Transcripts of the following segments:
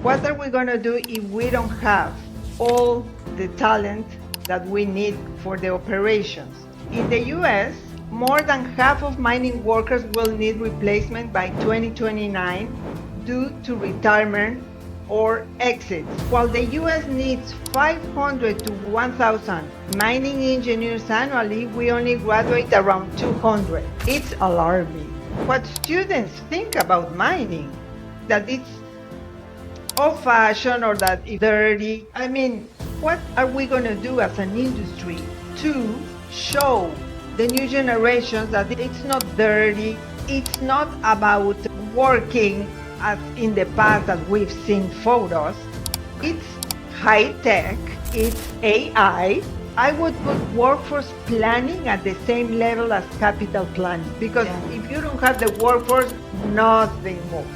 What are we going to do if we don't have all the talent that we need for the operations? In the US, more than half of mining workers will need replacement by 2029 due to retirement or exits. While the US needs 500 to 1,000 mining engineers annually, we only graduate around 200. It's alarming. What students think about mining, that it's old-fashioned or that it's dirty. I mean, what are we going to do as an industry to show the new generations that it's not dirty, it's not about working as in the past that we've seen photos, it's high tech, it's AI. I would put workforce planning at the same level as capital planning, because if you don't have the workforce, nothing moves.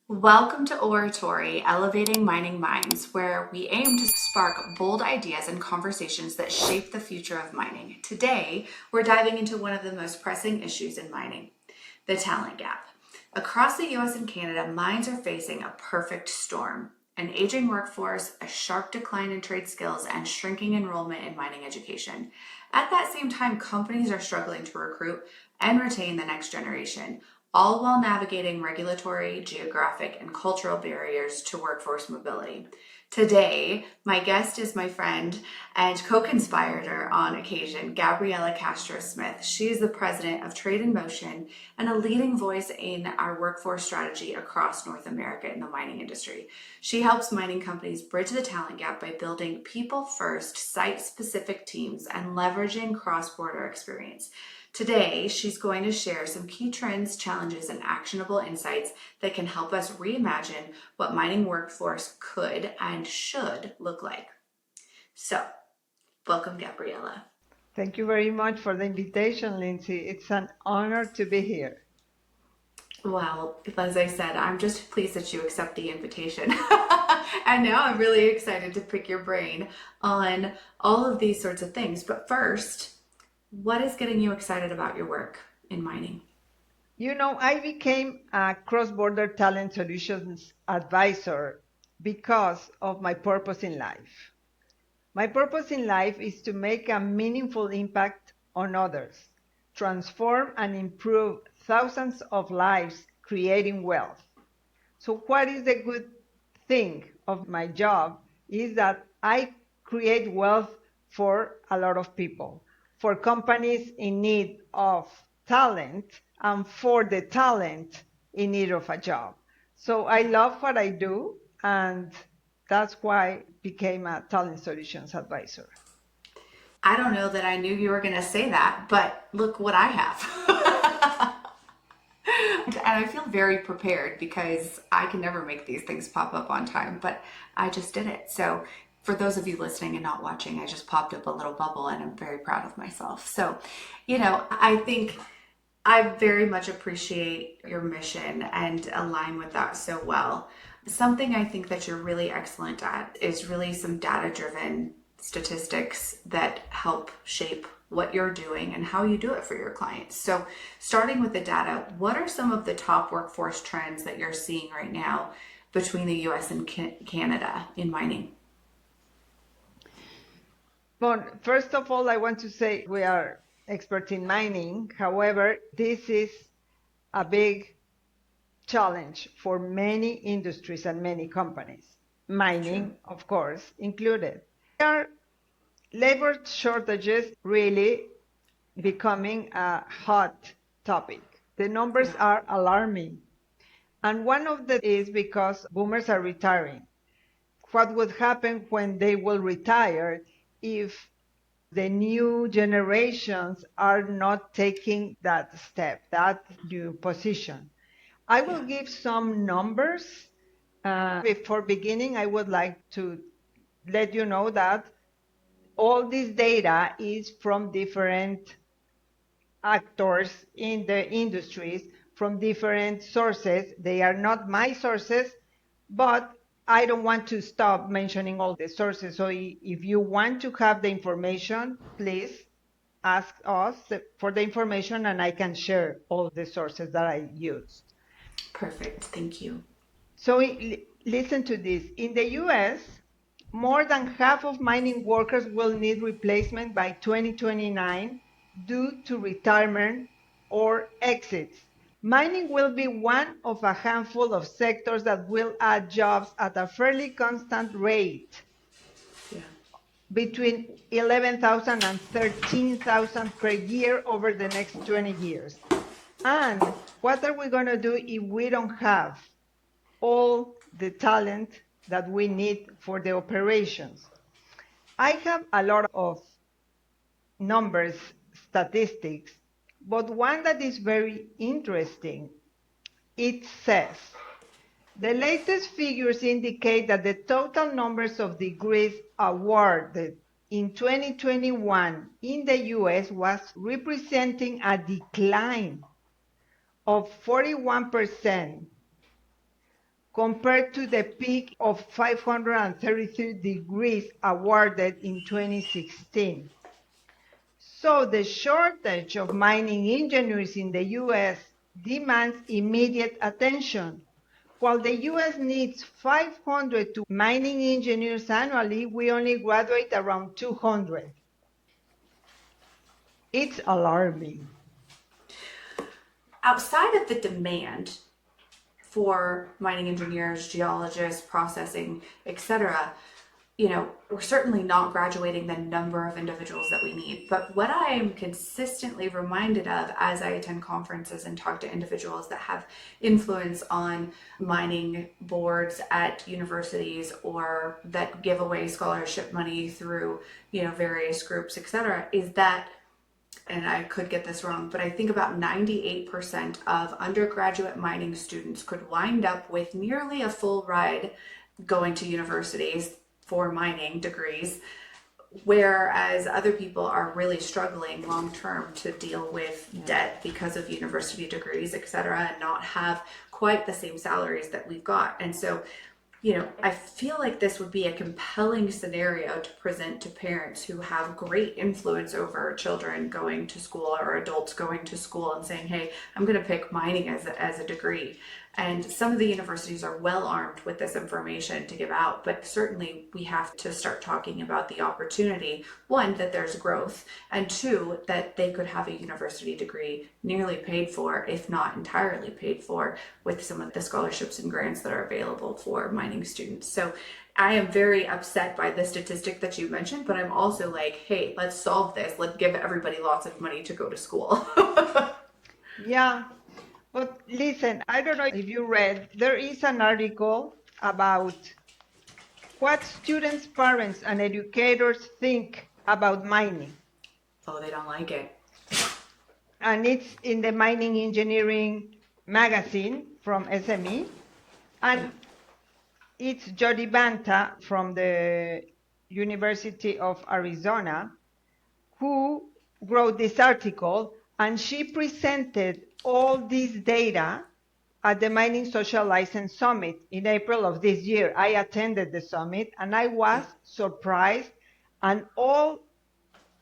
Welcome to Ore-atory, Elevating Mining Minds, where we aim to spark bold ideas and conversations that shape the future of mining. Today, we're diving into one of the most pressing issues in mining, the talent gap. Across the US and Canada, mines are facing a perfect storm: an aging workforce, a sharp decline in trade skills, and shrinking enrollment in mining education. At that same time, companies are struggling to recruit and retain the next generation, all while navigating regulatory, geographic, and cultural barriers to workforce mobility. Today, my guest is my friend and co-conspirator on occasion, Gabriela Castro-Smith. She is the president of Trade in Motion and a leading voice in our workforce strategy across North America in the mining industry. She helps mining companies bridge the talent gap by building people-first, site-specific teams and leveraging cross-border experience. Today, she's going to share some key trends, challenges, and actionable insights that can help us reimagine what mining workforce could and should look like. So, welcome, Gabriela. Thank you very much for the invitation, Lindsey. It's an honor to be here. Well, as I said, I'm just pleased that you accept the invitation. And now I'm really excited to pick your brain on all of these sorts of things. But first, what is getting you excited about your work in mining? You know, I became a cross-border talent solutions advisor because of my purpose in life. My purpose in life is to make a meaningful impact on others, transform and improve thousands of lives, creating wealth. So what is the good thing of my job is that I create wealth for a lot of people, for companies in need of talent and for the talent in need of a job. So I love what I do, and that's why I became a talent solutions advisor. I don't know that I knew you were going to say that, but look what I have. And I feel very prepared because I can never make these things pop up on time, but I just did it. So for those of you listening and not watching, I just popped up a little bubble and I'm very proud of myself. So, I think I very much appreciate your mission and align with that so well. Something I think that you're really excellent at is really some data-driven statistics that help shape what you're doing and how you do it for your clients. So starting with the data, what are some of the top workforce trends that you're seeing right now between the US and Canada in mining? Well, first of all, I want to say we are experts in mining. However, this is a big challenge for many industries and many companies, mining, of course, included. There are labor shortages really becoming a hot topic. The numbers are alarming. And one of them is because boomers are retiring. What would happen when they will retire if the new generations are not taking that step, that new position? I will give some numbers. Before beginning, I would like to let you know that all this data is from different actors in the industries, from different sources. They are not my sources, but I don't want to stop mentioning all the sources. So if you want to have the information, please ask us for the information, and I can share all the sources that I used. Perfect. Thank you. So listen to this. In the US, more than half of mining workers will need replacement by 2029 due to retirement or exits. Mining will be one of a handful of sectors that will add jobs at a fairly constant rate, Yeah. between 11,000 and 13,000 per year over the next 20 years. And what are we going to do if we don't have all the talent that we need for the operations? I have a lot of numbers, statistics, but one that is very interesting. It says the latest figures indicate that the total numbers of degrees awarded in 2021 in the US was representing a decline of 41% compared to the peak of 533 degrees awarded in 2016. So the shortage of mining engineers in the US demands immediate attention. While the US needs 500 to mining engineers annually, we only graduate around 200. It's alarming. Outside of the demand for mining engineers, geologists, processing, etc., we're certainly not graduating the number of individuals that we need. But what I am consistently reminded of as I attend conferences and talk to individuals that have influence on mining boards at universities or that give away scholarship money through, various groups, etc., is that, and I could get this wrong, but I think about 98% of undergraduate mining students could wind up with nearly a full ride going to universities for mining degrees, whereas other people are really struggling long term to deal with debt because of university degrees, etc., and not have quite the same salaries that we've got. And so, I feel like this would be a compelling scenario to present to parents who have great influence over children going to school or adults going to school and saying, hey, I'm going to pick mining as a degree. And some of the universities are well armed with this information to give out, but certainly we have to start talking about the opportunity, one, that there's growth, and two, that they could have a university degree nearly paid for, if not entirely paid for, with some of the scholarships and grants that are available for mining students. So I am very upset by the statistic that you mentioned, but I'm also like, hey, let's solve this. Let's give everybody lots of money to go to school. Yeah. But listen, I don't know if you read, there is an article about what students, parents, and educators think about mining. Oh, they don't like it. And it's in the Mining Engineering magazine from SME. And it's Jody Banta from the University of Arizona who wrote this article, and she presented all this data at the Mining Social License Summit in April of this year. I attended the summit and I was surprised, and all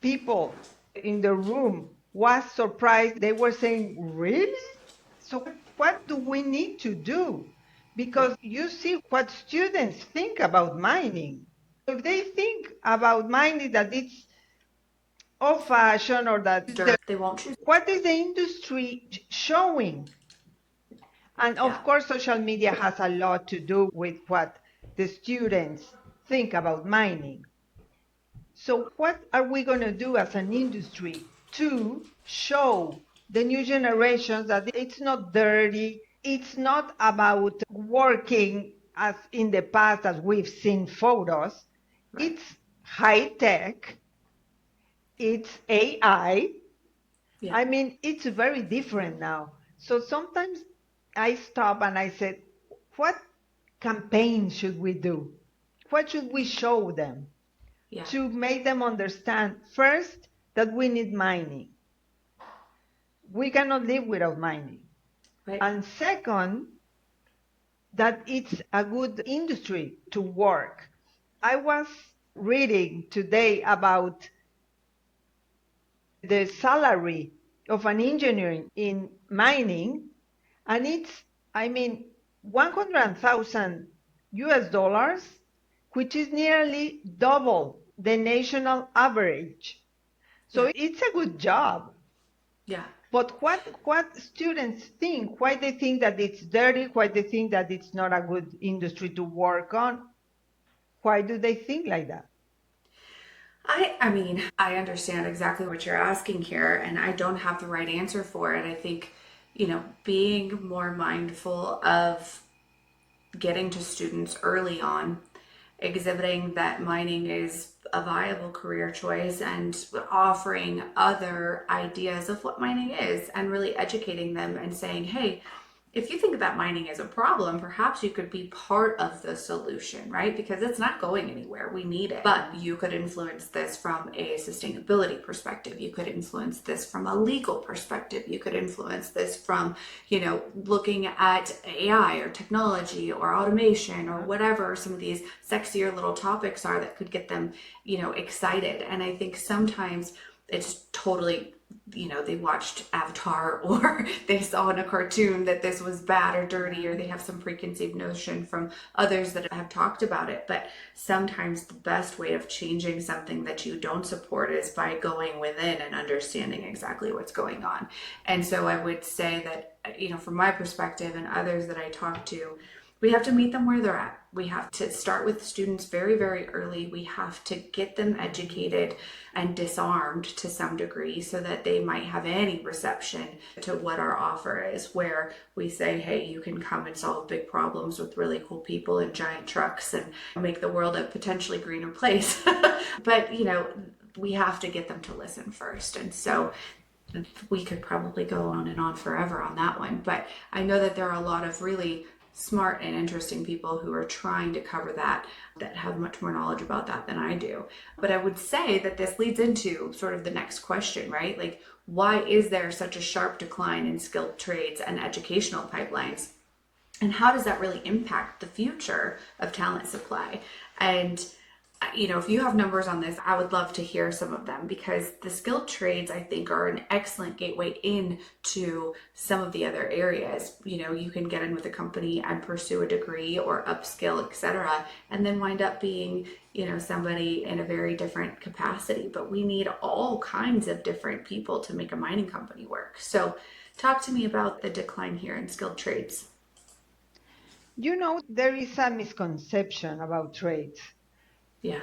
people in the room was surprised. They were saying, really? So what do we need to do? Because you see what students think about mining. If they think about mining that it's old fashioned or that They won't choose. what is the industry showing? And of course, social media has a lot to do with what the students think about mining. So what are we going to do as an industry to show the new generations that it's not dirty, it's not about working as in the past as we've seen photos, it's high tech, it's AI. Yeah. I mean, it's very different now. So sometimes I stop and I said, what campaign should we do? What should we show them to make them understand, first, that we need mining? We cannot live without mining. Right. And second, that it's a good industry to work. I was reading today about the salary of an engineer in mining, and it's, I mean, 100,000 US dollars, which is nearly double the national average. So it's a good job. Yeah. But what students think, why they think that it's dirty, why they think that it's not a good industry to work on, why do they think like that? I mean, I understand exactly what you're asking here, and I don't have the right answer for it. I think, being more mindful of getting to students early on, exhibiting that mining is a viable career choice and offering other ideas of what mining is and really educating them and saying, hey, if you think that mining is a problem, perhaps you could be part of the solution, right? Because it's not going anywhere. We need it. But you could influence this from a sustainability perspective. You could influence this from a legal perspective. You could influence this from, looking at AI or technology or automation or whatever some of these sexier little topics are that could get them, excited. And I think sometimes it's totally, they watched Avatar or they saw in a cartoon that this was bad or dirty, or they have some preconceived notion from others that have talked about it. But sometimes the best way of changing something that you don't support is by going within and understanding exactly what's going on. And so I would say that, from my perspective and others that I talk to, we have to meet them where they're at. We have to start with students very, very early. We have to get them educated and disarmed to some degree so that they might have any reception to what our offer is, where we say, hey, you can come and solve big problems with really cool people and giant trucks and make the world a potentially greener place. But, we have to get them to listen first. And so we could probably go on and on forever on that one. But I know that there are a lot of really smart and interesting people who are trying to cover that have much more knowledge about that than I do. But I would say that this leads into sort of the next question, right? Like, why is there such a sharp decline in skilled trades and educational pipelines? And how does that really impact the future of talent supply? And if you have numbers on this, I would love to hear some of them, because the skilled trades, I think, are an excellent gateway into some of the other areas. You can get in with a company and pursue a degree or upskill, etc., and then wind up being, somebody in a very different capacity. But we need all kinds of different people to make a mining company work. So talk to me about the decline here in skilled trades. There is a misconception about trades. Yeah.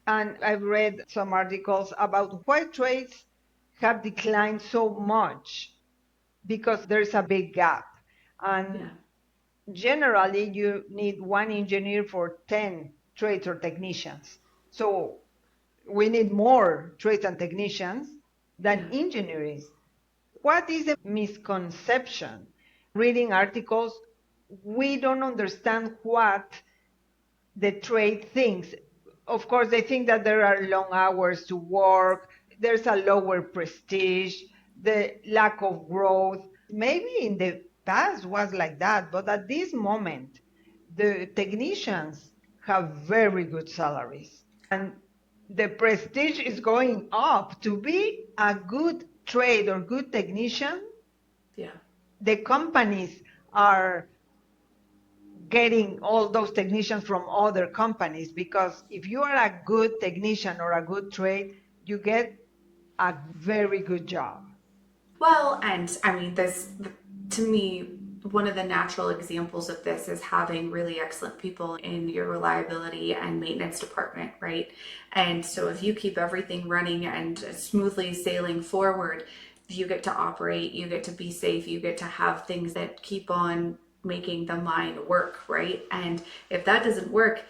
And I've read some articles about why trades have declined so much, because there's a big gap. And generally, you need one engineer for 10 trades or technicians. So we need more trades and technicians than engineers. What is the misconception? Reading articles, we don't understand what the trade thinks. Of course, they think that there are long hours to work, there's a lower prestige, the lack of growth. Maybe in the past was like that, but at this moment, the technicians have very good salaries. And the prestige is going up. To be a good trade or good technician, the companies are getting all those technicians from other companies, because if you are a good technician or a good trade, you get a very good job. Well, and I mean, this, to me, one of the natural examples of this is having really excellent people in your reliability and maintenance department, right? And so if you keep everything running and smoothly sailing forward, you get to operate, you get to be safe, you get to have things that keep on making the mine work, right? And if that doesn't work,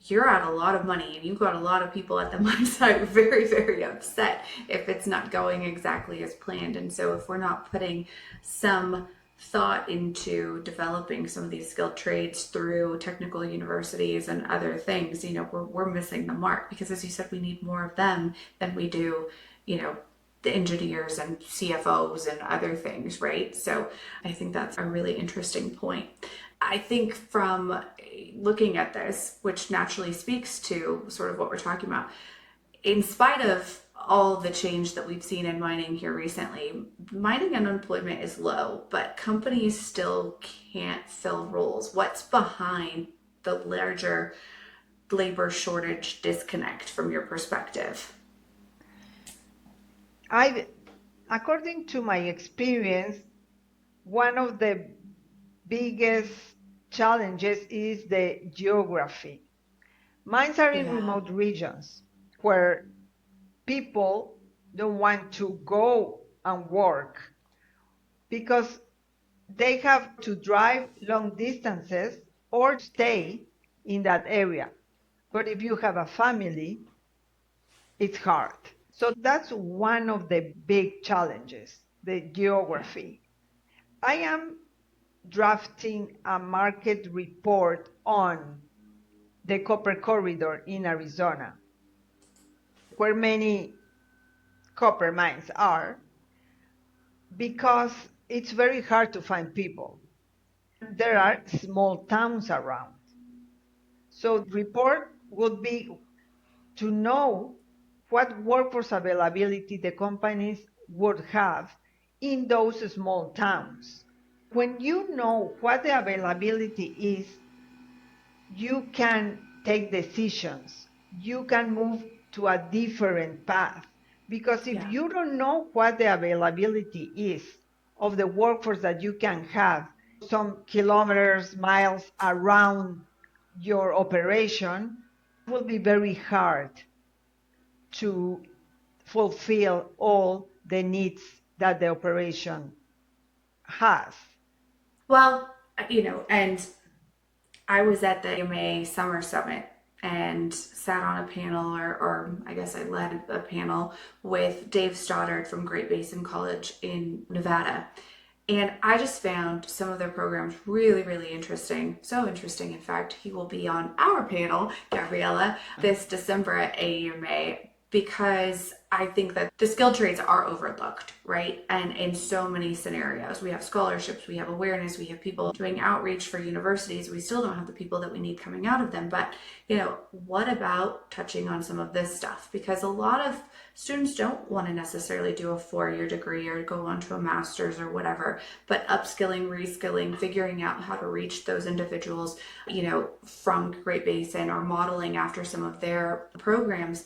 you're out a lot of money and you've got a lot of people at the mine site very, very upset if it's not going exactly as planned. And so if we're not putting some thought into developing some of these skilled trades through technical universities and other things, we're missing the mark, because as you said, we need more of them than we do, the engineers and CFOs and other things, right? So I think that's a really interesting point. I think from looking at this, which naturally speaks to sort of what we're talking about, in spite of all the change that we've seen in mining here recently, mining unemployment is low, but companies still can't fill roles. What's behind the larger labor shortage disconnect from your perspective? According to my experience, one of the biggest challenges is the geography. Mines are in Yeah. remote regions where people don't want to go and work because they have to drive long distances or stay in that area. But if you have a family, it's hard. So that's one of the big challenges, the Yeah. geography. I am drafting a market report on the copper corridor in Arizona, where many copper mines are, because it's very hard to find people. There are small towns around. So the report would be to know what workforce availability the companies would have in those small towns. When you know what the availability is, you can take decisions. You can move to a different path. Because if Yeah. you don't know what the availability is of the workforce that you can have some kilometers, miles around your operation, it will be very hard to fulfill all the needs that the operation has. Well, and I was at the AMA Summer Summit and sat on a panel, or I guess I led a panel with Dave Stoddard from Great Basin College in Nevada. And I just found some of their programs really, really interesting. So interesting, in fact, he will be on our panel, Gabriela, this December at AUMA, because I think that the skill trades are overlooked, right? And in so many scenarios, we have scholarships, we have awareness, we have people doing outreach for universities. We still don't have the people that we need coming out of them. But, what about touching on some of this stuff? Because a lot of students don't want to necessarily do a 4-year degree or go on to a master's or whatever, but upskilling, reskilling, figuring out how to reach those individuals, from Great Basin or modeling after some of their programs.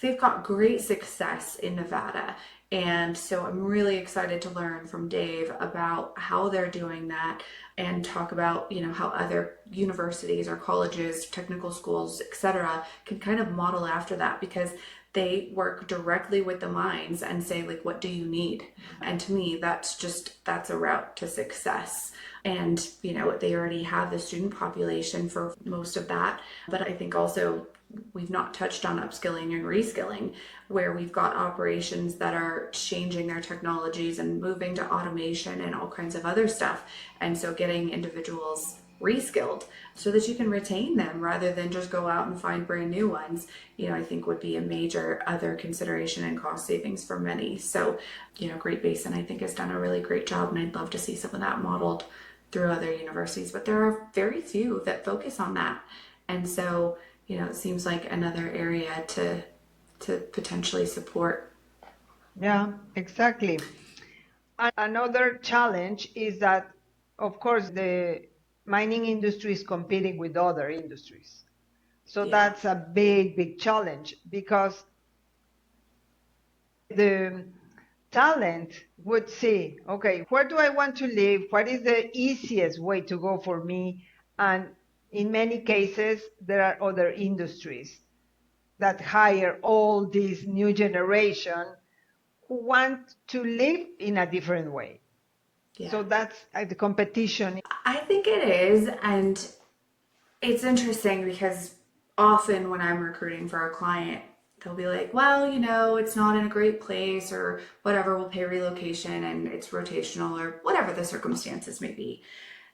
They've got great success in Nevada. And so I'm really excited to learn from Dave about how they're doing that and talk about, how other universities or colleges, technical schools, etc., can kind of model after that, because they work directly with the mines and say, like, what do you need? And to me, that's a route to success. And, they already have the student population for most of that. But I think also we've not touched on upskilling and reskilling, where we've got operations that are changing their technologies and moving to automation and all kinds of other stuff. And so getting individuals reskilled so that you can retain them rather than just go out and find brand new ones, I think would be a major other consideration and cost savings for many. So, Great Basin, I think, has done a really great job, and I'd love to see some of that modeled through other universities, but there are very few that focus on that. And so, it seems like another area to potentially support. Yeah, exactly. And another challenge is that, of course, the mining industry is competing with other industries. So Yeah. that's a big, big challenge, because the talent would say, okay, where do I want to live? What is the easiest way to go for me? And in many cases, there are other industries that hire all this new generation who want to live in a different way. Yeah. So that's the competition. I think it is. And it's interesting because often when I'm recruiting for a client, they'll be like, well, it's not in a great place or whatever, we'll pay relocation and it's rotational or whatever the circumstances may be.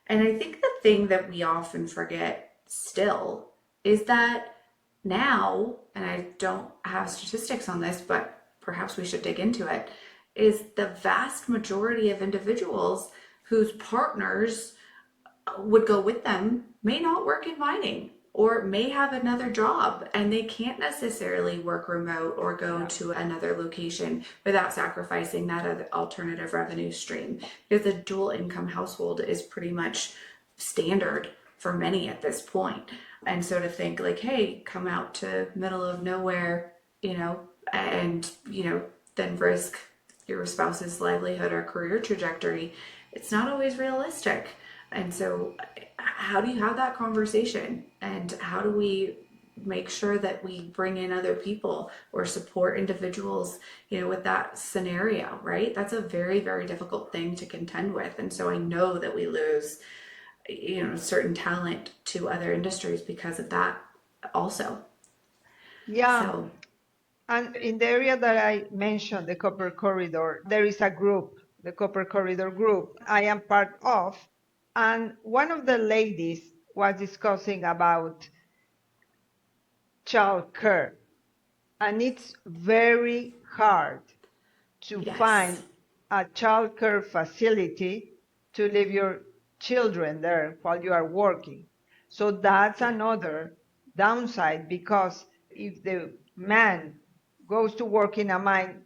And I think the thing that we often forget still is that now, and I don't have statistics on this, but perhaps we should dig into it, is the vast majority of individuals whose partners would go with them may not work in mining, or may have another job and they can't necessarily work remote or go to another location without sacrificing that other alternative revenue stream, because a dual income household is pretty much standard for many at this point. And so to think like, hey, come out to middle of nowhere, and then risk your spouse's livelihood or career trajectory, it's not always realistic. And so how do you have that conversation, and how do we make sure that we bring in other people or support individuals, with that scenario, right? That's a very, very difficult thing to contend with. And so I know that we lose, certain talent to other industries because of that also. Yeah. So And in the area that I mentioned, the Copper Corridor, there is a group, the Copper Corridor group, I am part of. And one of the ladies was discussing about childcare. And it's very hard to yes. find a childcare facility to leave your children there while you are working. So that's Yeah. another downside, because if the man goes to work in a mine,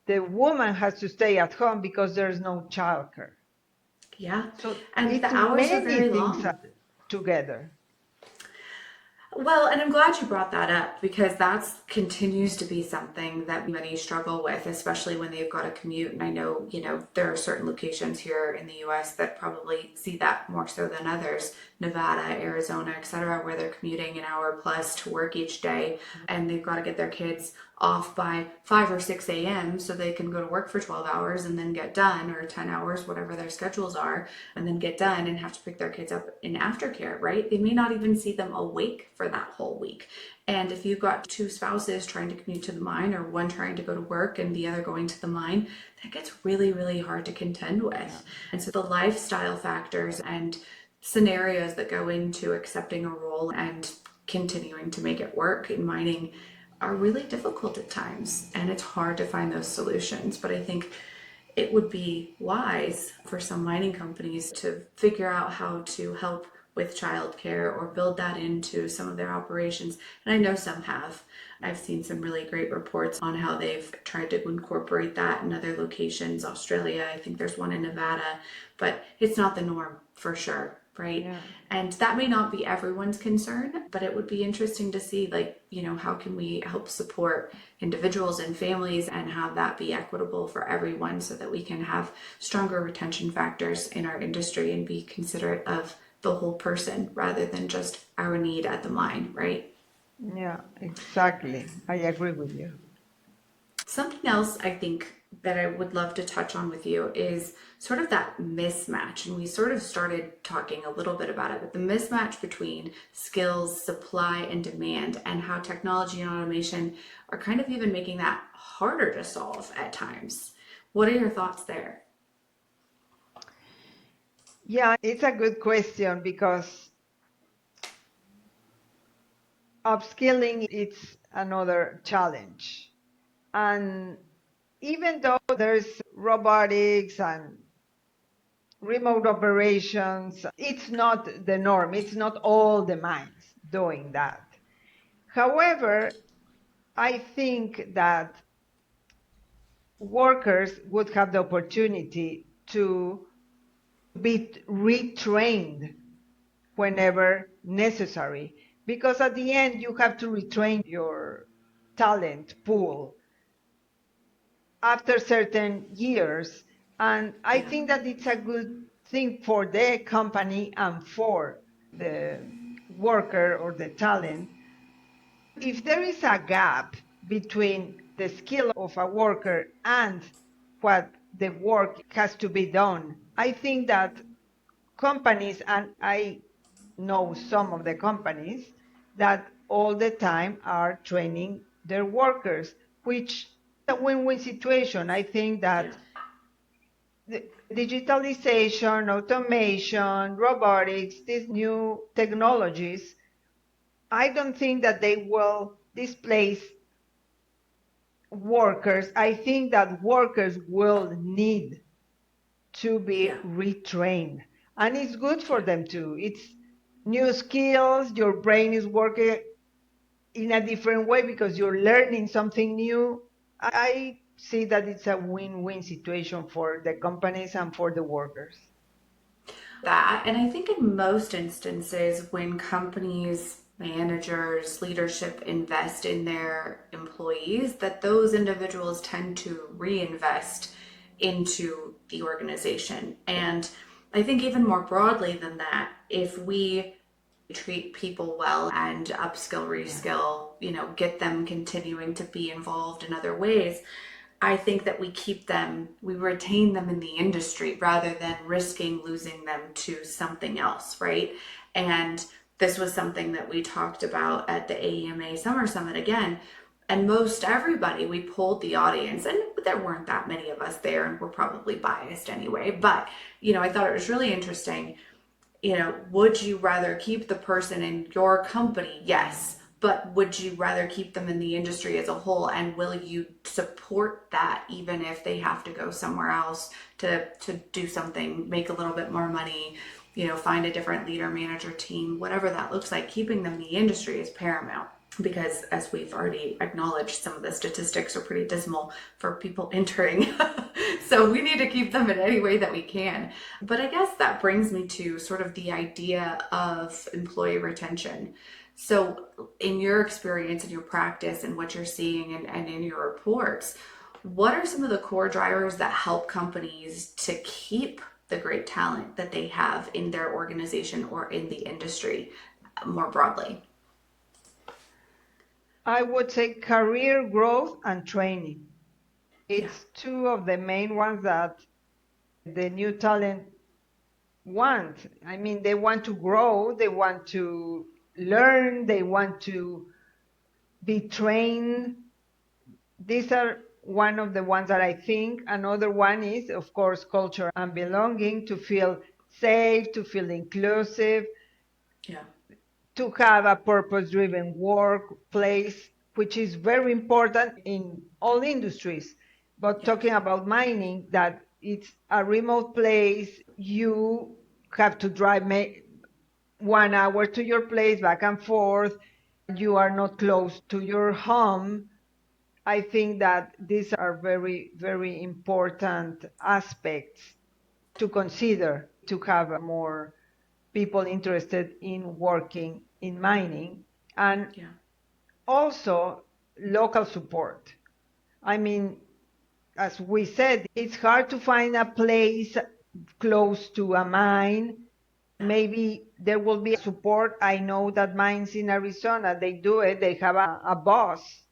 the woman has to stay at home because there's no childcare. Yeah. So And the it's hours are many very things long. together. Well, and I'm glad you brought that up, because that continues to be something that many struggle with, especially when they've got to commute. And I know, there are certain locations here in the US that probably see that more so than others, Nevada, Arizona, etc., where they're commuting an hour plus to work each day, and they've got to get their kids off by 5 or 6 a.m. so they can go to work for 12 hours and then get done, or 10 hours, whatever their schedules are, and then get done and have to pick their kids up in aftercare, right? They may not even see them awake for that whole week. And if you've got two spouses trying to commute to the mine, or one trying to go to work and the other going to the mine, that gets really, really hard to contend with. And so the lifestyle factors and scenarios that go into accepting a role and continuing to make it work in mining are really difficult at times, and it's hard to find those solutions. But I think it would be wise for some mining companies to figure out how to help with childcare or build that into some of their operations. And I know some have. I've seen some really great reports on how they've tried to incorporate that in other locations. Australia, I think there's one in Nevada, but it's not the norm for sure, right? Yeah. And that may not be everyone's concern, but it would be interesting to see, like, how can we help support individuals and families and have that be equitable for everyone, so that we can have stronger retention factors in our industry and be considerate of the whole person rather than just our need at the mine, right? Yeah, exactly. I agree with you. Something else I think that I would love to touch on with you is sort of that mismatch. And we sort of started talking a little bit about it, but the mismatch between skills, supply, and demand, and how technology and automation are kind of even making that harder to solve at times. What are your thoughts there? Yeah, it's a good question, because upskilling it's another challenge. And even though there's robotics and remote operations, it's not the norm. It's not all the mines doing that. However, I think that workers would have the opportunity to be retrained whenever necessary, because at the end you have to retrain your talent pool after certain years. And I Yeah, think that it's a good thing for the company and for the worker or the talent. If there is a gap between the skill of a worker and what the work has to be done, I think that companies, and I know some of the companies that all the time are training their workers, which is a win-win situation. I think yeah, that the digitalization, automation, robotics, these new technologies, I don't think that they will displace workers. I think that workers will need to be yeah, retrained. And it's good for yeah, them too. new skills, your brain is working in a different way because you're learning something new. I see that it's a win-win situation for the companies and for the workers. That, and I think in most instances, when companies, managers, leadership invest in their employees, that those individuals tend to reinvest into the organization. And I think even more broadly than that, if we treat people well and upskill, reskill, get them continuing to be involved in other ways, I think that we retain them in the industry rather than risking losing them to something else, right? And this was something that we talked about at the AEMA Summer Summit again. And most everybody, we polled the audience, and there weren't that many of us there, and we're probably biased anyway. But, I thought it was really interesting. Would you rather keep the person in your company? Yes. But would you rather keep them in the industry as a whole? And will you support that even if they have to go somewhere else to do something, make a little bit more money, find a different leader, manager, team, whatever that looks like? Keeping them in the industry is paramount. Because as we've already acknowledged, some of the statistics are pretty dismal for people entering. So we need to keep them in any way that we can. But I guess that brings me to sort of the idea of employee retention. So in your experience and your practice and what you're seeing and in your reports, what are some of the core drivers that help companies to keep the great talent that they have in their organization or in the industry more broadly? I would say career growth and training. It's two of the main ones that the new talent want. I mean, they want to grow, they want to learn, they want to be trained. These are one of the ones that I think. Another one is, of course, culture and belonging, to feel safe, to feel inclusive, Yeah. to have a purpose-driven workplace, which is very important in all industries. But talking about mining, that it's a remote place, you have to drive 1 hour to your place, back and forth. You are not close to your home. I think that these are very, very important aspects to consider to have more people interested in working in mining, and also local support. I mean, as we said, it's hard to find a place close to a mine. Maybe there will be support. I know that mines in Arizona, they do it. They have a bus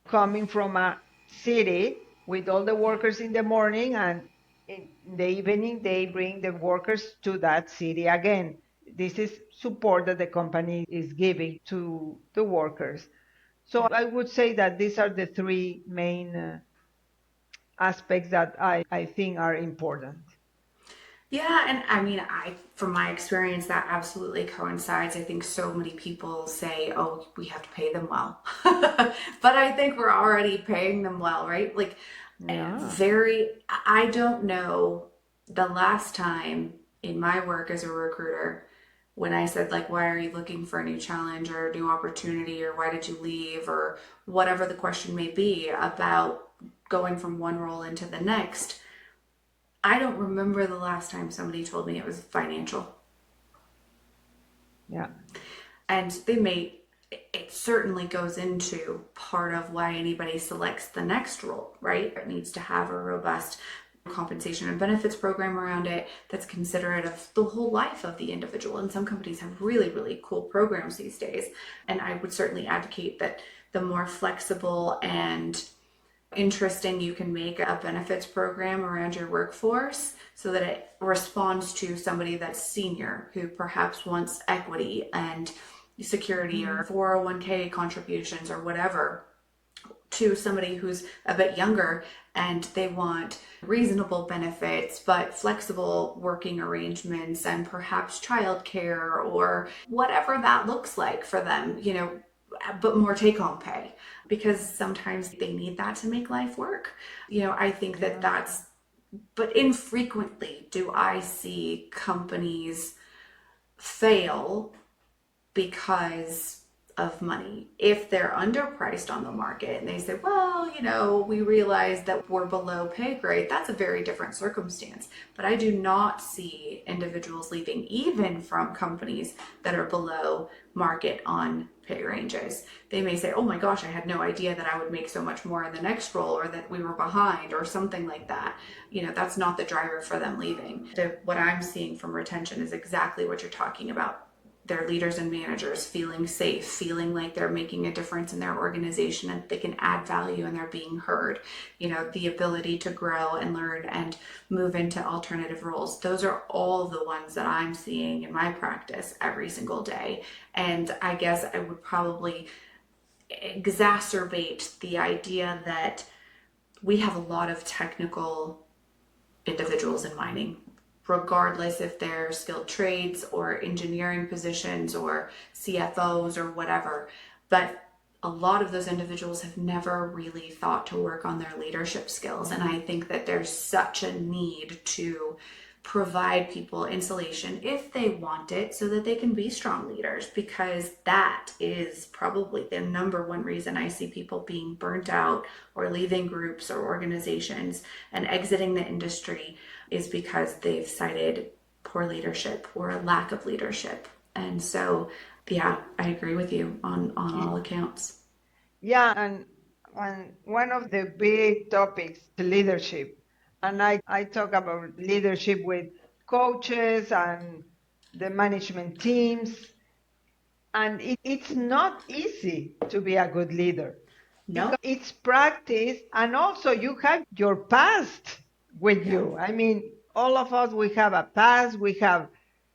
coming from a city with all the workers in the morning, and in the evening they bring the workers to that city again. This is support that the company is giving to the workers. So I would say that these are the three main aspects that I think are important. Yeah, and I mean, from my experience, that absolutely coincides. I think so many people say, "Oh, we have to pay them well," but I think we're already paying them well, right? Like, Yeah. I don't know the last time in my work as a recruiter when I said, like, why are you looking for a new challenge or a new opportunity, or why did you leave, or whatever the question may be about going from one role into the next. I don't remember the last time somebody told me it was financial. Yeah. And it certainly goes into part of why anybody selects the next role, right? It needs to have a robust compensation and benefits program around it that's considerate of the whole life of the individual. And some companies have really, really cool programs these days. And I would certainly advocate that the more flexible and interesting you can make a benefits program around your workforce so that it responds to somebody that's senior who perhaps wants equity and security or 401k contributions or whatever, to somebody who's a bit younger and they want reasonable benefits but flexible working arrangements and perhaps childcare or whatever that looks like for them, but more take-home pay, because sometimes they need that to make life work. I think but infrequently do I see companies fail because of money. If they're underpriced on the market and they say, well, we realize that we're below pay grade, that's a very different circumstance. But I do not see individuals leaving even from companies that are below market on pay ranges. They may say, oh my gosh, I had no idea that I would make so much more in the next role, or that we were behind, or something like that. That's not the driver for them leaving. What I'm seeing from retention is exactly what you're talking about. Their leaders and managers feeling safe, feeling like they're making a difference in their organization and they can add value and they're being heard. The ability to grow and learn and move into alternative roles. Those are all the ones that I'm seeing in my practice every single day. And I guess I would probably exacerbate the idea that we have a lot of technical individuals in mining, regardless if they're skilled trades or engineering positions or CFOs or whatever. But a lot of those individuals have never really thought to work on their leadership skills. And I think that there's such a need to provide people insulation if they want it so that they can be strong leaders, because that is probably the number one reason I see people being burnt out or leaving groups or organizations and exiting the industry, is because they've cited poor leadership or a lack of leadership. And so, yeah, I agree with you on all accounts. Yeah, and one of the big topics, leadership. And I talk about leadership with coaches and the management teams. And it's not easy to be a good leader. No. It's practice, and also you have your past with you. I mean, all of us, we have a past, we have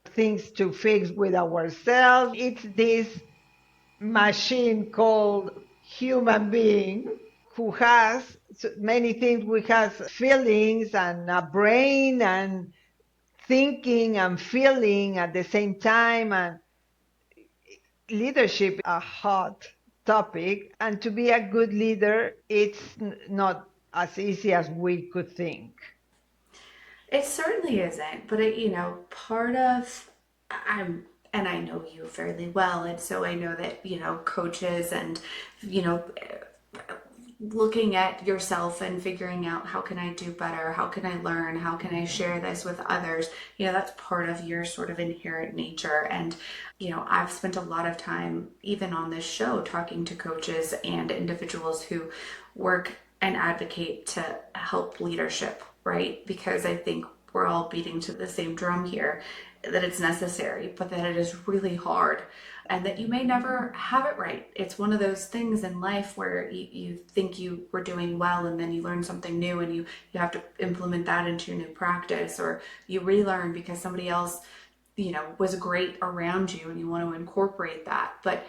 things to fix with ourselves. It's this machine called human being who has many things. We have feelings and a brain and thinking and feeling at the same time. And leadership, a hot topic, and to be a good leader, it's not as easy as we could think. It certainly isn't, but part of and I know you fairly well, and so I know that coaches and looking at yourself and figuring out, how can I do better, how can I learn, how can I share this with others, that's part of your sort of inherent nature. And I've spent a lot of time even on this show talking to coaches and individuals who work and advocate to help leadership, right? Because I think we're all beating to the same drum here, that it's necessary, but that it is really hard and that you may never have it right. It's one of those things in life where you think you were doing well and then you learn something new and you have to implement that into your new practice, or you relearn because somebody else was great around you and you want to incorporate that. But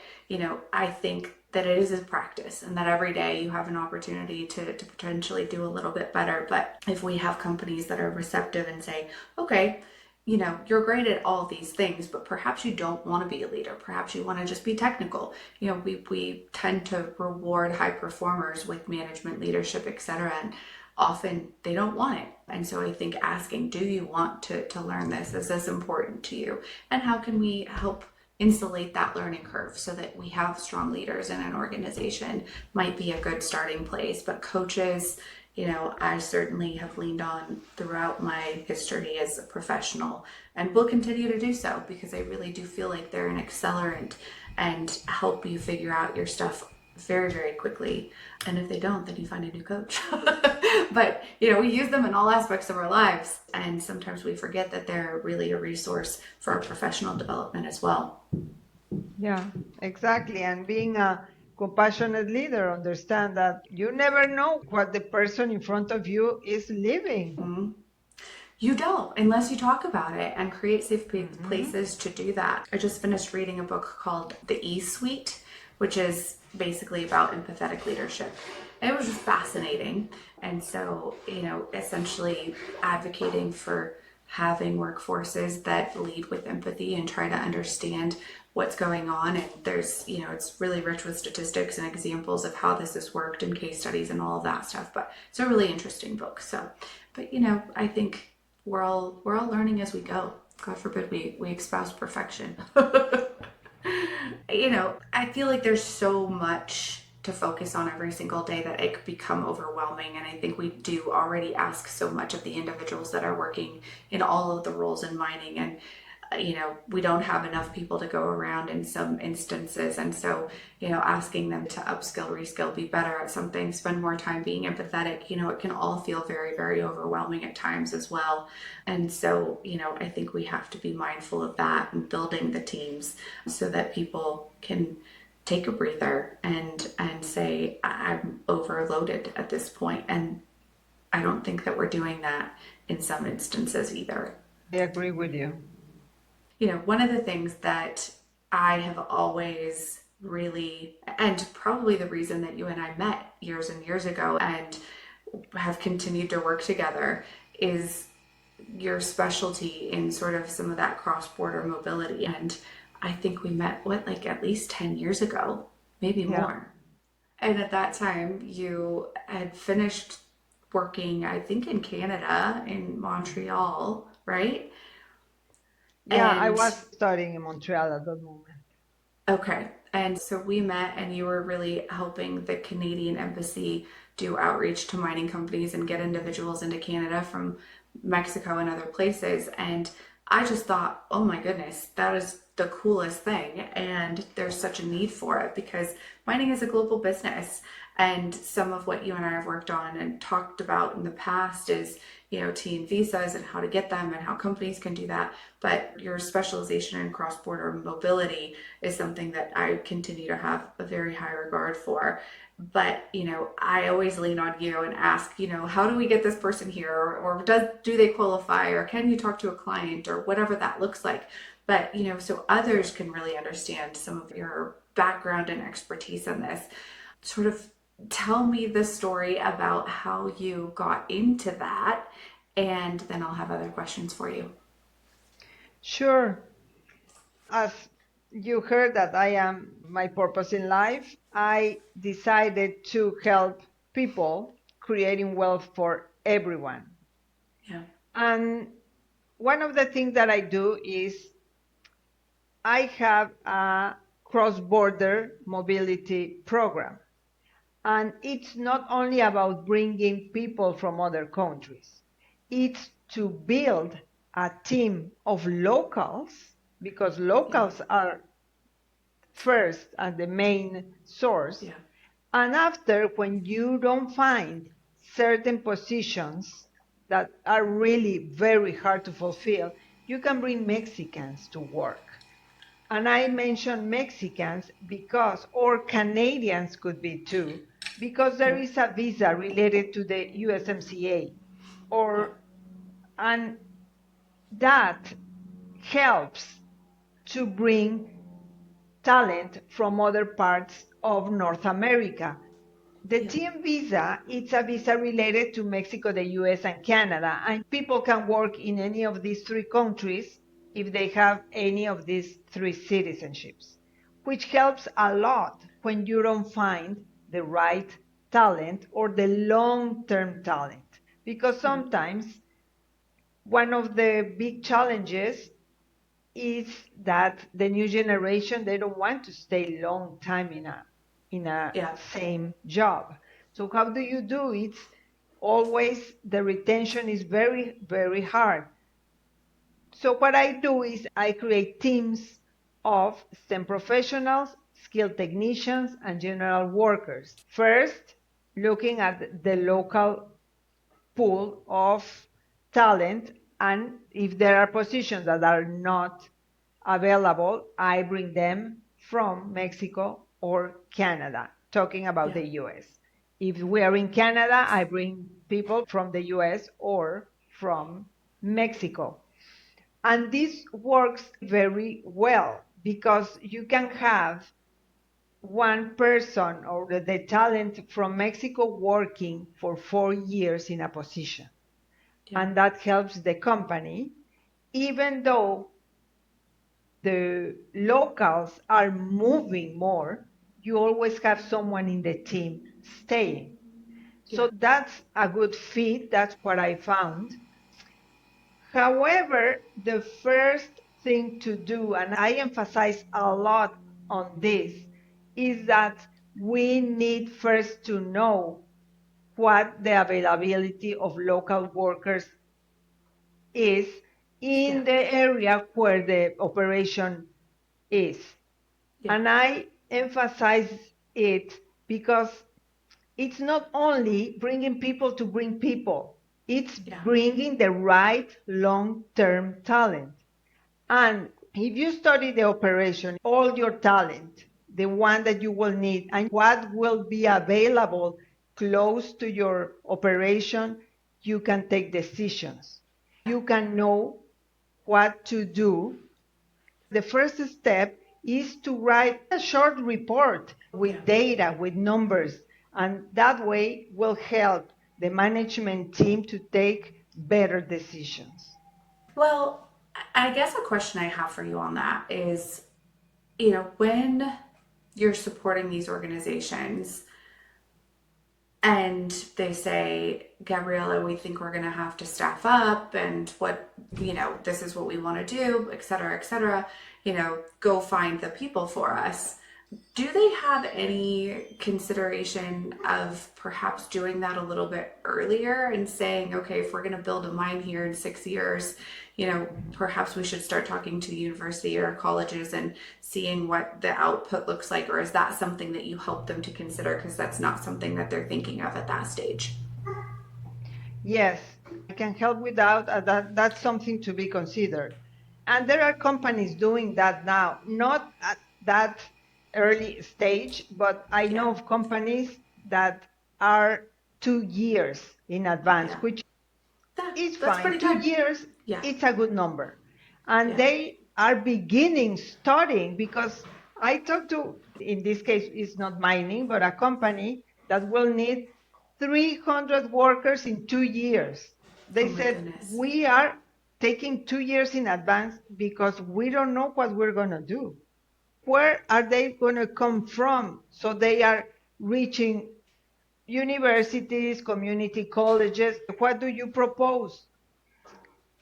I think that it is a practice and that every day you have an opportunity to potentially do a little bit better. But if we have companies that are receptive and say, okay, you're great at all these things, but perhaps you don't want to be a leader. Perhaps you want to just be technical. We tend to reward high performers with management, leadership, etc. And often they don't want it. And so I think asking, do you want to learn this? Is this important to you? And how can we help insulate that learning curve so that we have strong leaders in an organization might be a good starting place. But coaches, I certainly have leaned on throughout my history as a professional and will continue to do so, because I really do feel like they're an accelerant and help you figure out your stuff very, very quickly. And if they don't, then you find a new coach. But, we use them in all aspects of our lives. And sometimes we forget that they're really a resource for our professional development as well. Yeah, exactly. And being a compassionate leader, understand that you never know what the person in front of you is living. Mm-hmm. You don't, unless you talk about it and create safe places to do that. I just finished reading a book called The E-Suite, which is basically about empathetic leadership. And it was just fascinating. And so, essentially advocating for having workforces that lead with empathy and try to understand what's going on. And there's, it's really rich with statistics and examples of how this has worked and case studies and all of that stuff. But it's a really interesting book. So, but I think we're all learning as we go. God forbid we espouse perfection. I feel like there's so much to focus on every single day that it could become overwhelming. And I think we do already ask so much of the individuals that are working in all of the roles in mining. And we don't have enough people to go around in some instances. And so, asking them to upskill, reskill, be better at something, spend more time being empathetic, it can all feel very, very overwhelming at times as well. And so, I think we have to be mindful of that and building the teams so that people can take a breather and say, I'm overloaded at this point. And I don't think that we're doing that in some instances either. I agree with you. One of the things that I have always really, and probably the reason that you and I met years and years ago and have continued to work together, is your specialty in sort of some of that cross-border mobility. And I think we met, like at least 10 years ago, maybe Yeah. more. And at that time, you had finished working, I think, in Canada, in Montreal, right? Yeah, I And was studying in Montreal at that moment. okay. And so we met, and you were really helping the Canadian Embassy do outreach to mining companies and get individuals into Canada from Mexico and other places. And I just thought, oh my goodness, that is the coolest thing. And there's such a need for it because mining is a global business. And some of what you and I have worked on and talked about in the past is, TN visas and how to get them and how companies can do that. But your specialization in cross-border mobility is something that I continue to have a very high regard for. But, I always lean on you and ask, how do we get this person here? Or do they qualify? Or can you talk to a client or whatever that looks like? But, so others can really understand some of your background and expertise in this. Sort of tell me the story about how you got into that, and then I'll have other questions for you. Sure. As you heard that I am my purpose in life, I decided to help people creating wealth for everyone. Yeah. And one of the things that I do is I have a cross-border mobility program. And it's not only about bringing people from other countries, it's to build a team of locals, because Yeah. locals are first and the main source. Yeah. And after, when you don't find certain positions that are really very hard to fulfill, you can bring Mexicans to work. And I mention Mexicans because, or Canadians could be too, because there Yeah. is a visa related to the USMCA, Yeah. and that helps to bring talent from other parts of North America. The Yeah. TM visa, it's a visa related to Mexico, the US, and Canada, and people can work in any of these three countries if they have any of these three citizenships, which helps a lot when you don't find the right talent or the long-term talent. Because Yeah. sometimes one of the big challenges is that the new generation, they don't want to stay long time in a Yeah. same job. So how do you do it? Always the retention is very, very hard. So what I do is I create teams of STEM professionals, skilled technicians, and general workers. First, looking at the local pool of talent, and if there are positions that are not available, I bring them from Mexico or Canada, talking about Yeah. the US. If we are in Canada, I bring people from the US or from Mexico. And this works very well because you can have one person or the talent from Mexico working for 4 years in a position. Yeah. And that helps the company, even though the locals are moving more, you always have someone in the team staying. Yeah. So that's a good fit. That's what I found. However, the first thing to do, and I emphasize a lot on this is that we need first to know what the availability of local workers is in the area where the operation is. Yeah. And I emphasize it because it's not only bringing people to bring people, it's bringing the right long-term talent. And if you study the operation, all your talent, the one that you will need, and what will be available close to your operation, you can take decisions. You can know what to do. The first step is to write a short report with data, with numbers, and that way will help the management team to take better decisions. Well, I guess a question I have for you on that is, when you're supporting these organizations and they say, Gabriela, we think we're going to have to staff up and this is what we want to do, et cetera, go find the people for us. Do they have any consideration of perhaps doing that a little bit earlier and saying, okay, if we're going to build a mine here in 6 years, perhaps we should start talking to the university or colleges and seeing what the output looks like? Or is that something that you help them to consider because that's not something that they're thinking of at that stage? Yes, I can help with that. That's something to be considered. And there are companies doing that now, not at that early stage, but I know of companies that are 2 years in advance, which is That's fine. pretty 2 years, Yeah. it's a good number. And they are beginning studying because I talked to, in this case, it's not mining, but a company that will need 300 workers in 2 years. They said, we are taking 2 years in advance because we don't know what we're going to do. Where are they going to come from? So they are reaching universities, community colleges. What do you propose?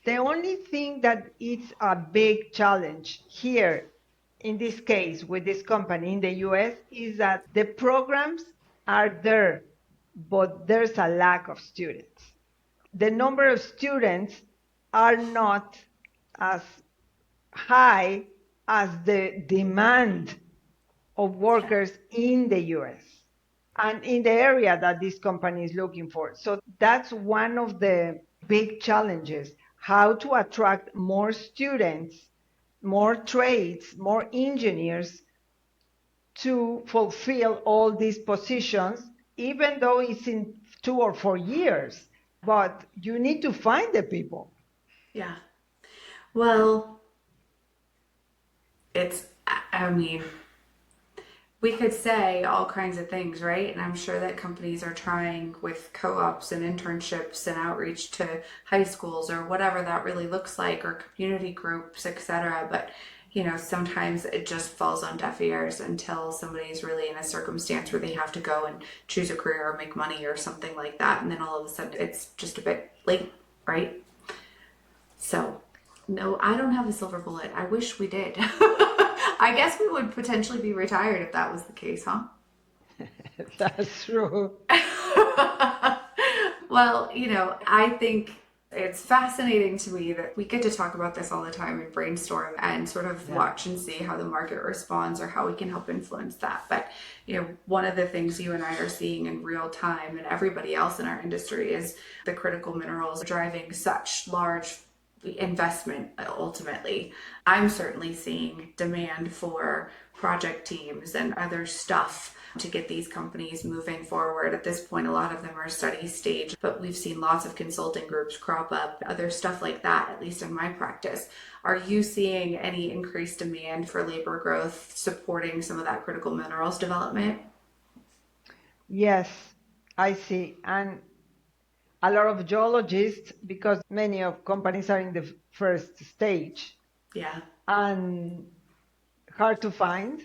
The only thing that is a big challenge here, in this case, with this company in the US, is that the programs are there, but there's a lack of students. The number of students are not as high as the demand of workers in the US and in the area that this company is looking for. So that's one of the big challenges, how to attract more students, more trades, more engineers to fulfill all these positions, even though it's in 2 or 4 years. But you need to find the people. Yeah. Well, I mean, we could say all kinds of things, right? And I'm sure that companies are trying with co-ops and internships and outreach to high schools or whatever that really looks like, or community groups, etc. But sometimes it just falls on deaf ears until somebody's really in a circumstance where they have to go and choose a career or make money or something like that, and then all of a sudden it's just a bit late, right? So, no, I don't have a silver bullet. I wish we did. I guess we would potentially be retired if that was the case, huh? That's true. Well, I think it's fascinating to me that we get to talk about this all the time and brainstorm and sort of watch and see how the market responds or how we can help influence that. But, one of the things you and I are seeing in real time, and everybody else in our industry, is the critical minerals driving such large investment. Ultimately, I'm certainly seeing demand for project teams and other stuff to get these companies moving forward. At this point, a lot of them are study stage, but we've seen lots of consulting groups crop up, other stuff like that, at least in my practice. Are you seeing any increased demand for labor growth supporting some of that critical minerals development? Yes, I see. And a lot of geologists, because many of companies are in the first stage. Yeah. And hard to find.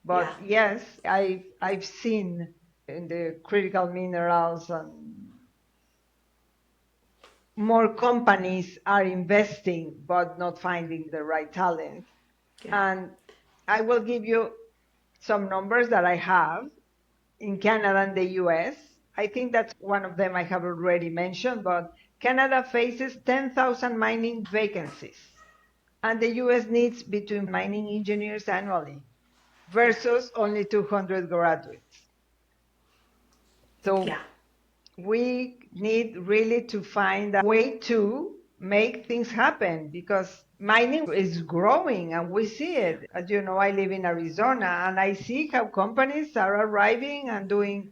But yes, I've seen in the critical minerals and more companies are investing but not finding the right talent. And I will give you some numbers that I have in Canada and the US. I think that's one of them I have already mentioned, but Canada faces 10,000 mining vacancies, and the US needs between mining engineers annually versus only 200 graduates. So Yeah. we need really to find a way to make things happen because mining is growing and we see it. As you know, I live in Arizona and I see how companies are arriving and doing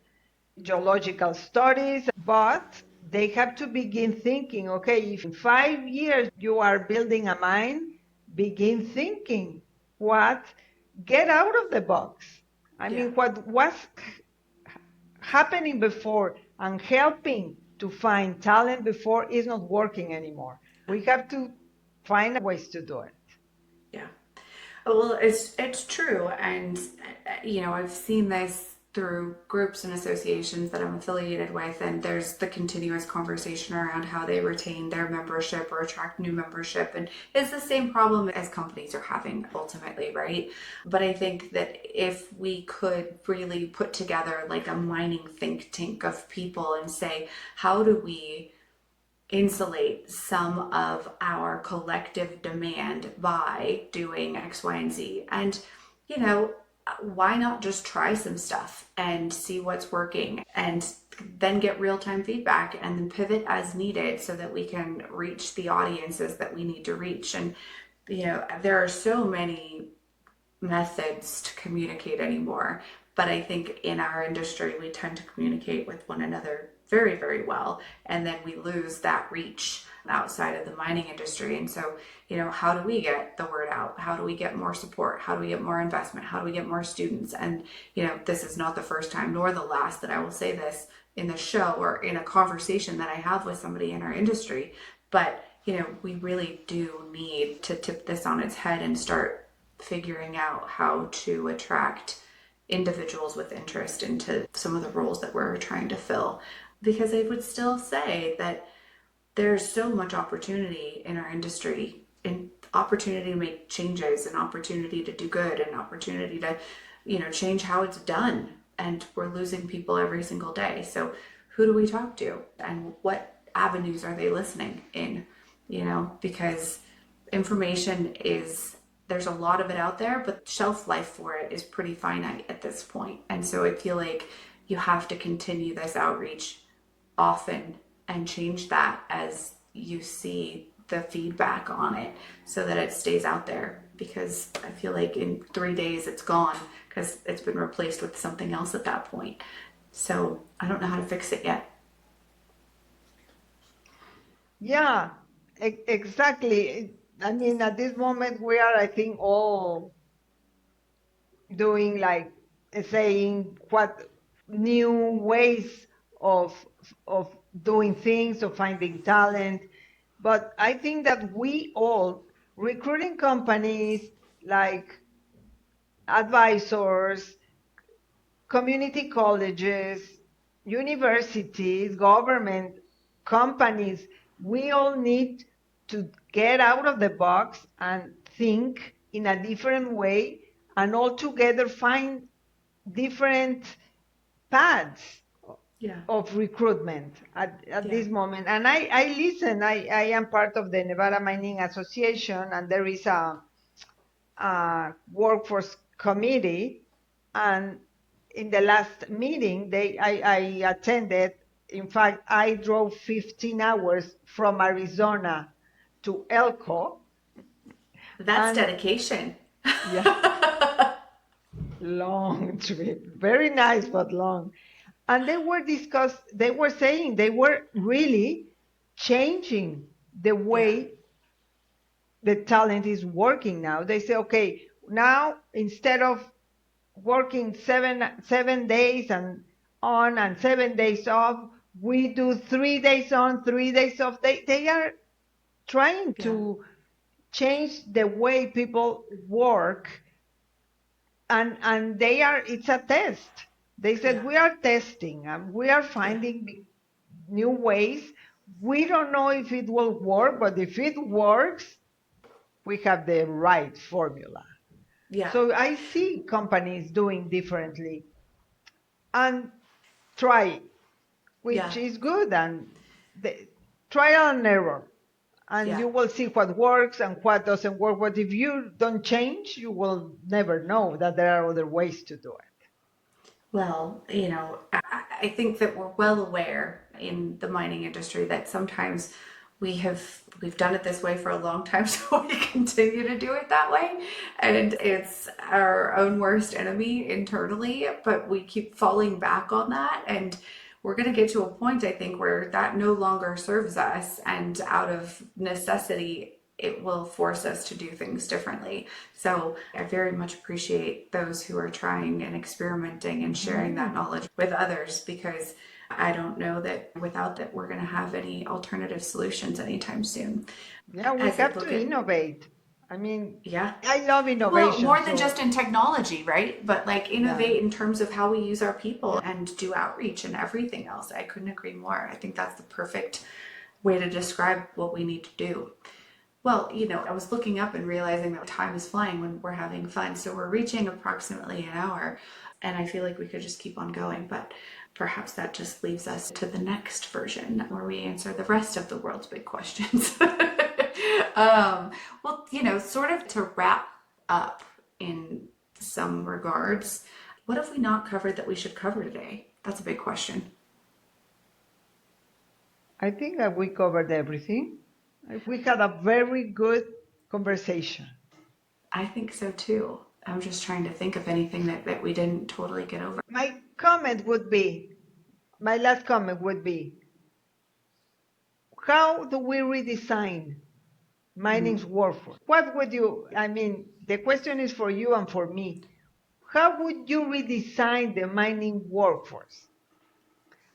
geological studies, but they have to begin thinking, okay, if in 5 years you are building a mine, begin thinking what, get out of the box. I Yeah. mean, what was happening before and helping to find talent before is not working anymore. We have to find ways to do it. Yeah. Well, it's true, and I've seen this through groups and associations that I'm affiliated with, and there's the continuous conversation around how they retain their membership or attract new membership, and it's the same problem as companies are having ultimately, right? But I think that if we could really put together like a mining think tank of people and say, how do we insulate some of our collective demand by doing X, Y, and Z. And, why not just try some stuff and see what's working and then get real time feedback and then pivot as needed so that we can reach the audiences that we need to reach. And, there are so many methods to communicate anymore. But I think in our industry, we tend to communicate with one another very, very well. And then we lose that reach outside of the mining industry. And so, how do we get the word out? How do we get more support? How do we get more investment? How do we get more students? And, this is not the first time nor the last that I will say this in the show or in a conversation that I have with somebody in our industry. But, we really do need to tip this on its head and start figuring out how to attract individuals with interest into some of the roles that we're trying to fill. Because I would still say that there's so much opportunity in our industry, and opportunity to make changes, and opportunity to do good, and opportunity to, change how it's done. And we're losing people every single day. So who do we talk to, and what avenues are they listening in? Because information is, there's a lot of it out there, but shelf life for it is pretty finite at this point. And so I feel like you have to continue this outreach often and change that as you see the feedback on it so that it stays out there, because I feel like in 3 days it's gone because it's been replaced with something else at that point. So I don't know how to fix it yet. Yeah, exactly. I mean, at this moment, we are, I think, all doing like saying what new ways of of doing things, of finding talent. But I think that we all, recruiting companies like advisors, community colleges, universities, government, companies, we all need to get out of the box and think in a different way and all together find different paths Yeah. of recruitment at Yeah. this moment. And I listen, I am part of the Nevada Mining Association, and there is a workforce committee. And in the last meeting, I attended. In fact, I drove 15 hours from Arizona to Elko. That's And dedication. yeah, long trip, very nice but long. And they were saying they were really changing the Yeah. way the talent is working now. They say, okay, now instead of working seven days and on and 7 days off, we do 3 days on, 3 days off. They are trying Yeah. to change the way people work, and they are, it's a test. They said Yeah. we are testing and we are Yeah. finding new ways. We don't know if it will work, but if it works, we have the right formula. Yeah. So I see companies doing differently and try, Yeah. which is good, and the trial and error. And Yeah. you will see what works and what doesn't work. But if you don't change, you will never know that there are other ways to do it. Well, I think that we're well aware in the mining industry that sometimes we've done it this way for a long time, so we continue to do it that way. And it's our own worst enemy internally, but we keep falling back on that. And we're going to get to a point, I think, where that no longer serves us. And out of necessity, it will force us to do things differently. So I very much appreciate those who are trying and experimenting and sharing that knowledge with others, because I don't know that without that we're going to have any alternative solutions anytime soon. Yeah, we As I have look to at, innovate. I mean, yeah. I love Well, innovation. more than So just in technology, right? But like yeah, innovate in terms of how we use our yeah. people and do outreach and everything else. I couldn't agree more. I think that's the perfect way to describe what we need to do. Well, I was looking up and realizing that time is flying when we're having fun. So we're reaching approximately an hour, and I feel like we could just keep on going, but perhaps that just leaves us to the next version where we answer the rest of the world's big questions. Well, sort of to wrap up in some regards, what have we not covered that we should cover today? That's a big question. I think that we covered everything. We had a very good conversation. I think so too. I'm just trying to think of anything that we didn't totally get over. My last comment would be, how do we redesign mining's workforce? What would you, I mean, the question is for you and for me. How would you redesign the mining workforce?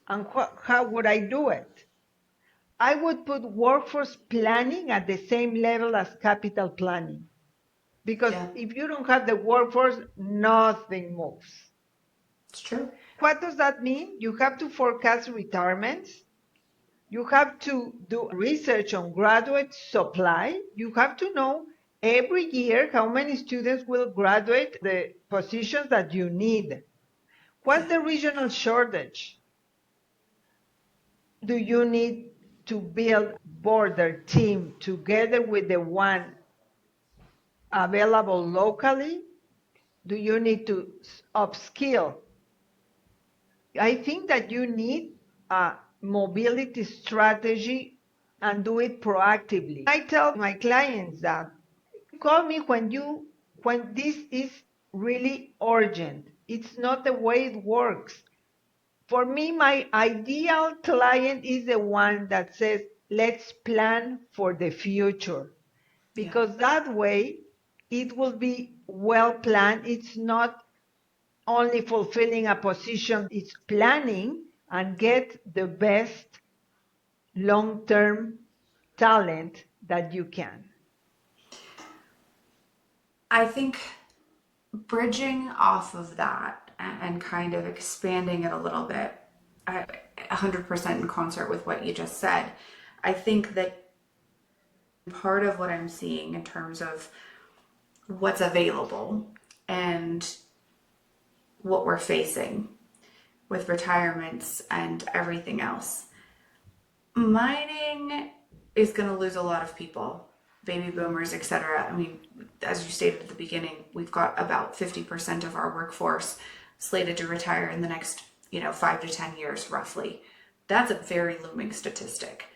And how would I do it? I would put workforce planning at the same level as capital planning. Because Yeah, if you don't have the workforce, nothing moves. it's true. What does that mean? You have to forecast retirements. You have to do research on graduate supply. You have to know every year how many students will graduate the positions that you need. What's Yeah, the regional shortage? Do you need to build border team together with the one available locally? Do you need to upskill? I think that you need a mobility strategy and do it proactively. I tell my clients that call me when this is really urgent. It's not the way it works. For me, my ideal client is the one that says, let's plan for the future. yeah. Because that way it will be well planned. It's not only fulfilling a position, it's planning and get the best long-term talent that you can. I think bridging off of that and kind of expanding it a little bit, 100% in concert with what you just said. I think that part of what I'm seeing in terms of what's available and what we're facing with retirements and everything else, mining is going to lose a lot of people, baby boomers, etc. I mean, as you stated at the beginning, we've got about 50% of our workforce slated to retire in the next, 5 to 10 years roughly. That's a very looming statistic.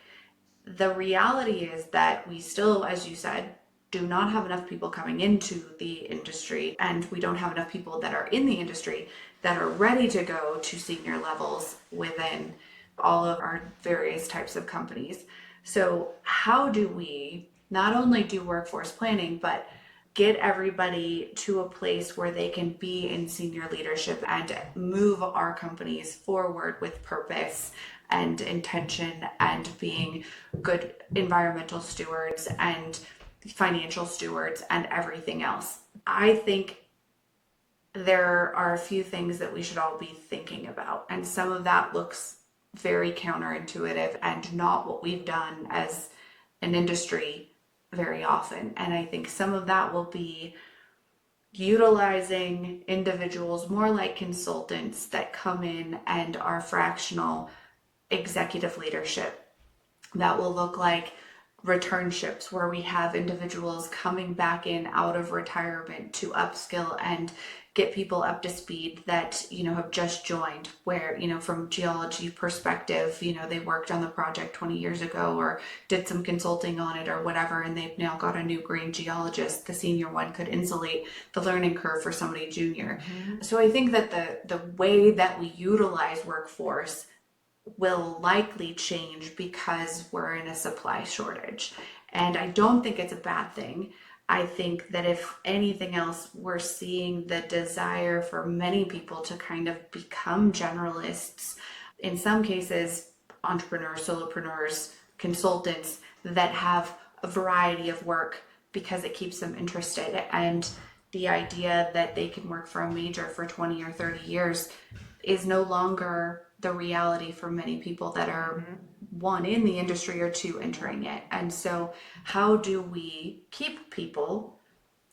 The reality is that we still, as you said, do not have enough people coming into the industry, and we don't have enough people that are in the industry that are ready to go to senior levels within all of our various types of companies. So how do we not only do workforce planning, but get everybody to a place where they can be in senior leadership and move our companies forward with purpose and intention and being good environmental stewards and financial stewards and everything else? I think there are a few things that we should all be thinking about, and some of that looks very counterintuitive and not what we've done as an industry very often. And I think some of that will be utilizing individuals more like consultants that come in and are fractional executive leadership. That will look like returnships, where we have individuals coming back in out of retirement to upskill and get people up to speed that, have just joined, where, from geology perspective, they worked on the project 20 years ago or did some consulting on it or whatever, and they've now got a new green geologist. The senior one could insulate the learning curve for somebody junior. So I think that the way that we utilize workforce will likely change because we're in a supply shortage. And I don't think it's a bad thing. I think that if anything else, we're seeing the desire for many people to kind of become generalists. In some cases, entrepreneurs, solopreneurs, consultants that have a variety of work because it keeps them interested. And the idea that they can work for a major for 20 or 30 years is no longer the reality for many people that are one in the industry or two entering it. And so how do we keep people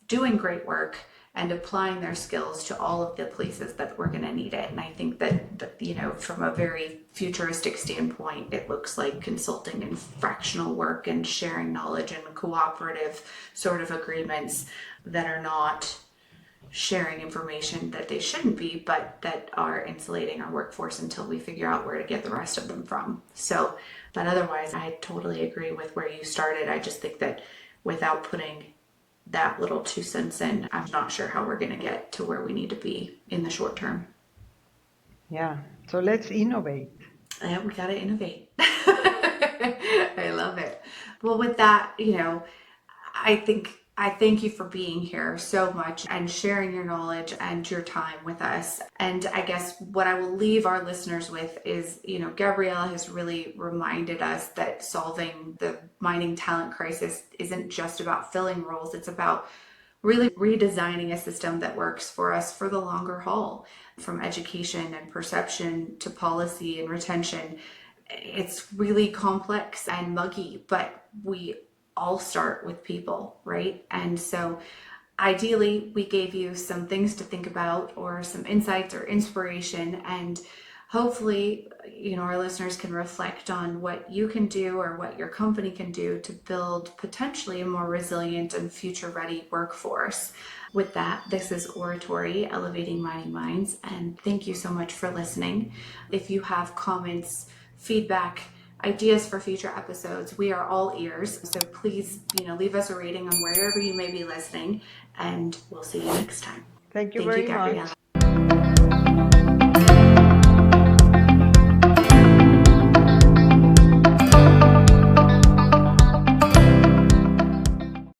doing great work and applying their skills to all of the places that we're going to need it? And I think that, from a very futuristic standpoint, it looks like consulting and fractional work and sharing knowledge and cooperative sort of agreements that are not sharing information that they shouldn't be, but that are insulating our workforce until we figure out where to get the rest of them from. So, but otherwise, I totally agree with where you started. I just think that without putting that little 2 cents in, I'm not sure how we're going to get to where we need to be in the short term. Yeah, so let's innovate. Yeah, we got to innovate. I love it. Well, with that, I thank you for being here so much and sharing your knowledge and your time with us. And I guess what I will leave our listeners with is, Gabriela has really reminded us that solving the mining talent crisis isn't just about filling roles. It's about really redesigning a system that works for us for the longer haul, from education and perception to policy and retention. It's really complex and muggy, but we all start with people, right? And so ideally, we gave you some things to think about or some insights or inspiration, and hopefully, our listeners can reflect on what you can do or what your company can do to build potentially a more resilient and future-ready workforce. With that, this is Ore-atory, Elevating Mining Minds, and thank you so much for listening. If you have comments, feedback, ideas for future episodes, we are all ears. So please, leave us a rating on wherever you may be listening, and we'll see you next time. Thank you very Gabriela. much.